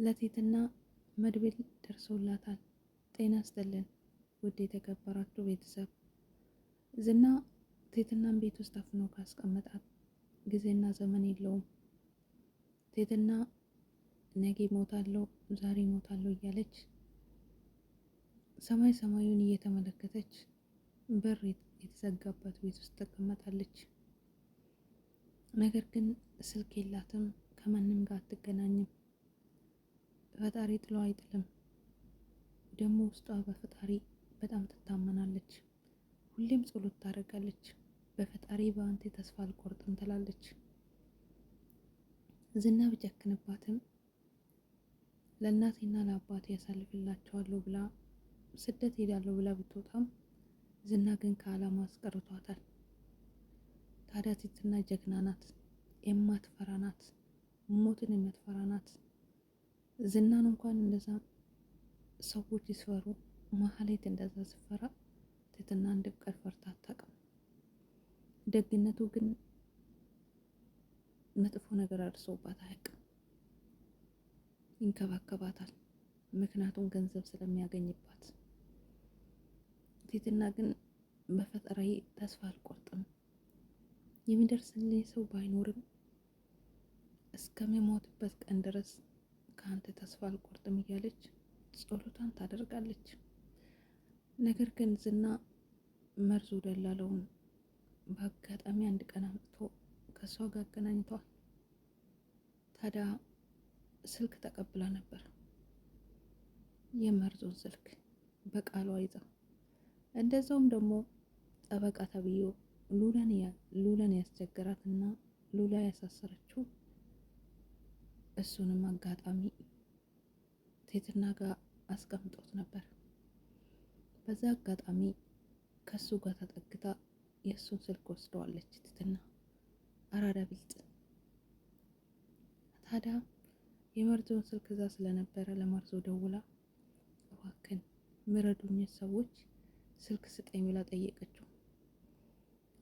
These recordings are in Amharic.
ለቴትና መድብል ደርሶላታል። ጤና ይስጥልን ውድ የተከበራችሁ ቤተሰብ። ዝና ቴትናን ቤት ውስጥ አፍኖ ካስቀመጣት ጊዜና ዘመን የለውም። ቴትና ነገ ሞታለሁ፣ ዛሬ ሞታለሁ እያለች ሰማይ ሰማዩን እየተመለከተች በር የተዘጋባት ቤት ውስጥ ተቀመጣለች። ነገር ግን ስልክ የላትም፣ ከማንም ጋር አትገናኝም። ፈጣሪ ጥሎ አይጥልም። ደግሞ ውስጧ በፈጣሪ በጣም ትታመናለች። ሁሌም ጸሎት ታደርጋለች። በፈጣሪ በአንተ ተስፋ አልቆርጥም ትላለች። ዝና ቢጨክንባትም ለእናቴና ለአባቴ ያሳልፍላቸዋለሁ ብላ ስደት ሄዳለሁ ብላ ብትወጣም ዝና ግን ከዓላማ አስቀርቷታል። ታዲያ ቴትና ጀግና ናት፣ የማትፈራ ናት፣ ሞትን የማትፈራ ናት። ዝናን እንኳን እንደዛ ሰዎች ይስፈሩ መሀሌት እንደዛ ስፈራ ቴትና አንድ ቀን ፈርታ አታውቅም። ደግነቱ ግን መጥፎ ነገር አድርሶባት አያውቅም። ይንከባከባታል፣ ምክንያቱም ገንዘብ ስለሚያገኝባት። ቴትና ግን በፈጠራዬ ተስፋ አልቆርጥም፣ የሚደርስልኝ ሰው ባይኖርም እስከሚሞትበት ቀን ድረስ ከአንተ ተስፋ አልቆርጥም እያለች ጸሎቷን ታደርጋለች። ነገር ግን ዝና መርዞ ደላለውን በአጋጣሚ አንድ ቀን አምጥቶ ከሷ ጋር አገናኝቷል። ታዲያ ስልክ ተቀብላ ነበር፣ የመርዞን ስልክ በቃሏ ይዛ። እንደዛውም ደግሞ ጠበቃ ተብዮ ሉላን ያስቸገራትና ሉላ ያሳሰረችው እሱንም አጋጣሚ ቴትና ጋር አስቀምጦት ነበር። በዛ አጋጣሚ ከሱ ጋር ተጠግታ የእሱን ስልክ ወስደዋለች ቴትና። አራዳ ብልጥ። ታዲያ የመርዞን ስልክ እዛ ስለነበረ ለመርዞ ደውላ እባክን ምረዱኝ ሰዎች ስልክ ስጠኝ ብላ ጠየቀችው።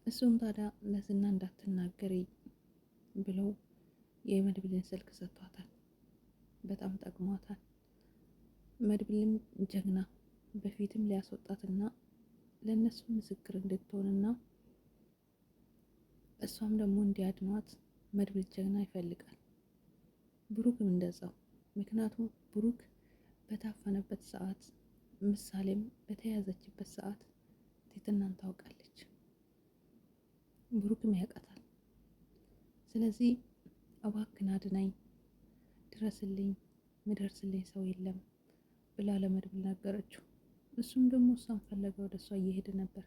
እሱም ታዲያ ለዝና እንዳትናገሪ ብለው የመድብልን ስልክ ሰጥቷታል። በጣም ጠቅሟታል። መድብልም ጀግና በፊትም ሊያስወጣትና ለእነሱ ምስክር እንድትሆንና እሷም ደግሞ እንዲያድኗት መድብል ጀግና ይፈልጋል። ብሩክም እንደዛው። ምክንያቱም ብሩክ በታፈነበት ሰዓት፣ ምሳሌም በተያዘችበት ሰዓት ቴትናን ታውቃለች፣ ብሩክም ያውቃታል። ስለዚህ እባክን አድናኝ፣ ድረስልኝ፣ ምደርስልኝ ሰው የለም ብላ ለመድብል ነገረችው። እሱም ደግሞ እሷን ፈለገ ወደ እሷ እየሄደ ነበር።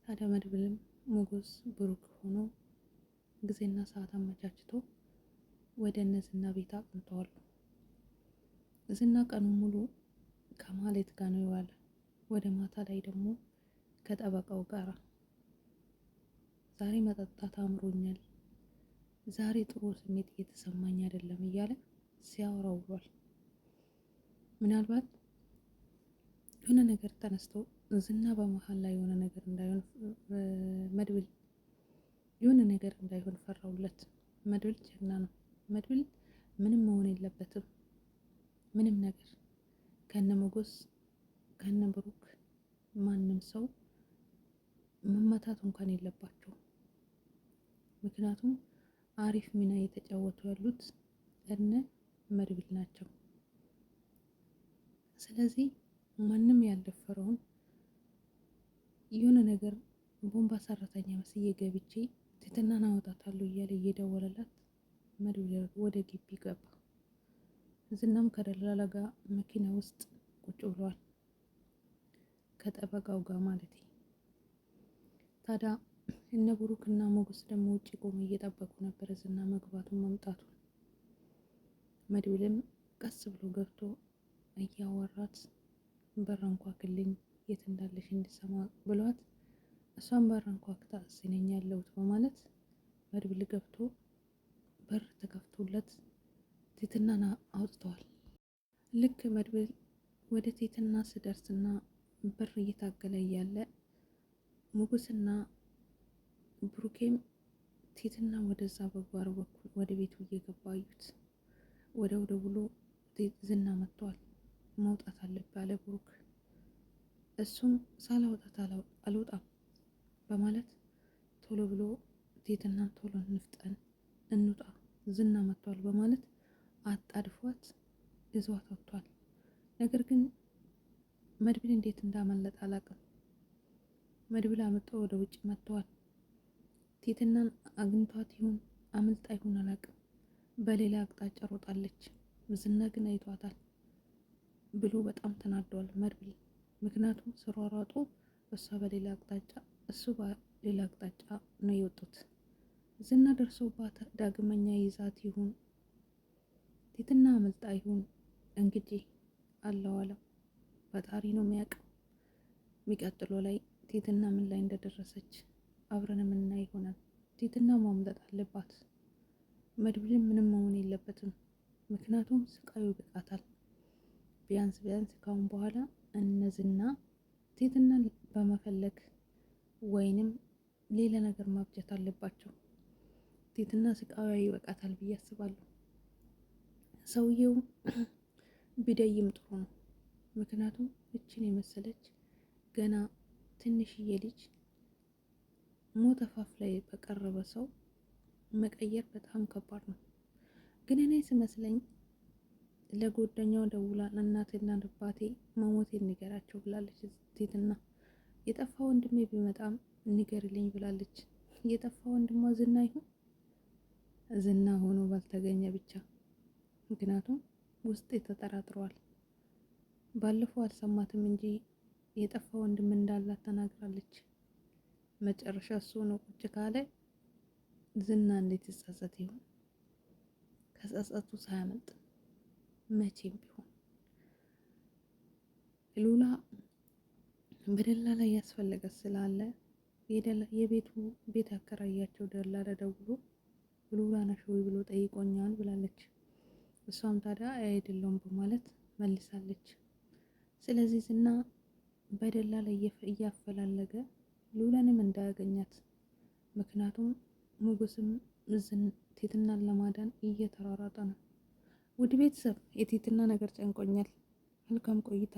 ታዲያ መድብልም ሞገስ ብሩክ ሆኖ ጊዜና ሰዓት አመቻችቶ ወደ እነ ዝና ቤት አቅንተዋል። ዝና ቀኑን ሙሉ ከማህሌት ጋር ነው የዋለ። ወደ ማታ ላይ ደግሞ ከጠበቃው ጋር ዛሬ መጠጣት አምሮኛል፣ ዛሬ ጥሩ ስሜት እየተሰማኝ አይደለም እያለ ሲያወራ ውሏል። ምናልባት የሆነ ነገር ተነስቶ ዝና በመሀል ላይ የሆነ ነገር እንዳይሆን መድብል የሆነ ነገር እንዳይሆን ፈራውለት። መድብል ጀግና ነው። መድብል ምንም መሆን የለበትም። ምንም ነገር ከነ ሞገስ ከነ ብሩክ ማንም ሰው መመታት እንኳን የለባቸው። ምክንያቱም አሪፍ ሚና እየተጫወቱ ያሉት እነ መድብል ናቸው። ስለዚህ ማንም ያልደፈረውን የሆነ ነገር ቦምባ ሰራተኛ መስዬ ገብቼ ቴትናን አወጣታለሁ እያለ እየደወለላት መድብል ወደ ግቢ ገባ። ዝናም ከደላላ ጋር መኪና ውስጥ ቁጭ ብሏል፣ ከጠበቃው ጋር ማለት። ታዲያ እነ ብሩክ እና ሞገስ ደግሞ ውጭ ቆሞ እየጠበቁ ነበር ዝና መግባቱን መምጣቱን። መድብልም ቀስ ብሎ ገብቶ እያወራት በር አንኳኩልኝ የት እንዳለሽ እንድሰማ ብሏት፣ እሷን በር አንኳኩታ እዚህ ነኝ ያለሁት በማለት መድብል ገብቶ በር ተከፍቶለት ቴትናን አውጥተዋል። ልክ መድብል ወደ ቴትና ስደርስና በር እየታገለ እያለ ሞገስና ብሩኬም ቴትና ወደዛ በጓሮ በኩል ወደ ቤቱ እየገባ አዩት። ወዲያው ደውሎ ዝና መጥቷል መውጣት አለብህ አለ ብሩክ። እሱም ሳላወጣት አልወጣም በማለት ቶሎ ብሎ ቴትናን ቶሎ እንፍጠን እንውጣ ዝና መጥቷል በማለት አጣድፏት ይዟት ወጥቷል። ነገር ግን መድብል እንዴት እንዳመለጠ አላውቅም። መድብል አምጦ ወደ ውጭ መጥተዋል። ቴትናን አግኝቷት ይሁን አምልጣ ይሁን አላውቅም። በሌላ አቅጣጫ ሮጣለች። ዝና ግን አይቷታል ብሎ በጣም ተናዷል መድብል። ምክንያቱም ስሯሯጡ እሷ በሌላ አቅጣጫ እሱ በሌላ አቅጣጫ ነው የወጡት። ዝና ደርሶባት ዳግመኛ ይዛት ይሁን ቴትና አመልጣ ይሁን እንግዲህ አለው አለም ፈጣሪ ነው የሚያውቀው። የሚቀጥለው ላይ ቴትና ምን ላይ እንደደረሰች አብረን የምናይ ይሆናል። ቴትና ማምለጥ አለባት። መድብልን ምንም መሆን የለበትም። ምክንያቱም ስቃዩ ይበቃታል። ቢያንስ ካሁን በኋላ እነዝና ቴትናን በመፈለግ ወይንም ሌላ ነገር ማብጀት አለባቸው። ቴትና ስቃዩ ይበቃታል ብዬ አስባለሁ። ሰውየው ቢደይም ጥሩ ነው። ምክንያቱም እችን የመሰለች ገና ትንሽዬ ልጅ ሞት አፋፍ ላይ በቀረበ ሰው መቀየር በጣም ከባድ ነው። ግን እኔ ስመስለኝ ለጓደኛው ደውላ እናቴና አባቴ መሞቴን ንገራቸው ብላለች ቴትና። የጠፋ ወንድሜ ቢመጣም ንገርልኝ ብላለች። የጠፋ ወንድሟ ዝና ይሁን ዝና ሆኖ ባልተገኘ ብቻ። ምክንያቱም ውስጤ ተጠራጥረዋል። ባለፈው አልሰማትም እንጂ የጠፋ ወንድም እንዳላት ተናግራለች። መጨረሻ እሱ ነው ቁጭ ካለ ዝና እንዴት ይጸጸት ይሆን? ከጸጸቱ ሳያመልጥ መቼም ቢሆን ሉላ በደላላ ያስፈለገ ስላለ የቤቱ ቤት ያከራያቸው ደላላ ደውሎ ሉላ ነሽ ወይ ብሎ ጠይቆኛል ብላለች። እሷም ታዲያ አይደለም በማለት መልሳለች። ስለዚህ ዝና በደላላ እያፈላለገ ሉላንም እንዳያገኛት፣ ምክንያቱም ሞገስም ቴትናን ለማዳን እየተሯሯጠ ነው። ውድ ቤተሰብ የቴትና ነገር ጨንቆኛል። መልካም ቆይታ